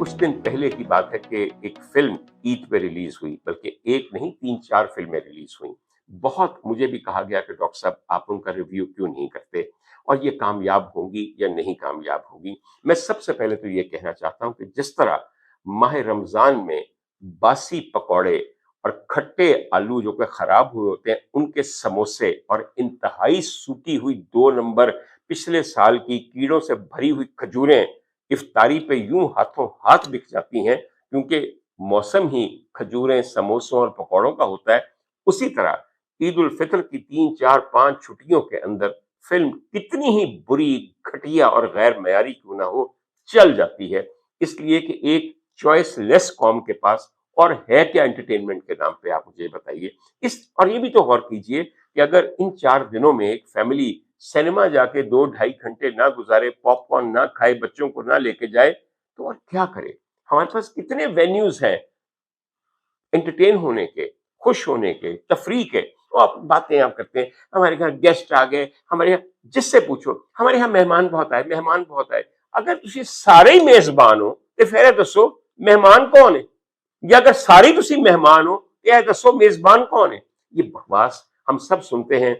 कुछ दिन पहले की बात है कि एक फिल्म ईद पे रिलीज हुई, बल्कि एक नहीं 3-4 फिल्में रिलीज हुई। बहुत मुझे भी कहा गया कि डॉक्टर साहब आप उनका रिव्यू क्यों नहीं करते और ये कामयाब होंगी या नहीं कामयाब होगी। मैं सबसे पहले तो ये कहना चाहता हूँ कि जिस तरह माह रमजान में बासी पकौड़े और खट्टे आलू जो कि खराब हुए होते हैं उनके समोसे और इंतहाई सूखी हुई 2 नंबर पिछले साल की कीड़ों से भरी हुई खजूरें इफ्तारी पे यूं हाथों हाथ बिक जाती हैं, क्योंकि मौसम ही खजूरें, समोसों और पकौड़ों का होता है। उसी तरह ईद उल फितर की 3-4-5 छुट्टियों के अंदर फिल्म कितनी ही बुरी, घटिया और गैर मयारी क्यों ना हो, चल जाती है। इसलिए कि एक चॉइसलेस कौम के पास और है क्या एंटरटेनमेंट के नाम पे, आप मुझे बताइए। इस और ये भी तो गौर कीजिए कि अगर इन 4 दिनों में एक फैमिली सिनेमा जाके 2-2.5 घंटे ना गुजारे, पॉपकॉर्न ना खाए, बच्चों को ना लेके जाए, तो और क्या करे। हमारे पास कितने वेन्यूज हैं एंटरटेन होने के, खुश होने के, तफरीह के। तो आप बातें आप करते हैं, हमारे घर गेस्ट आ गए, हमारे यहाँ जिससे पूछो हमारे यहाँ मेहमान बहुत आए, मेहमान बहुत आए। अगर तुसी सारे ही मेजबान हो तो फिर दसो मेहमान कौन है, या अगर सारे तुसी मेहमान हो तो यह दसो मेजबान कौन है। ये बकवास हम सब सुनते हैं।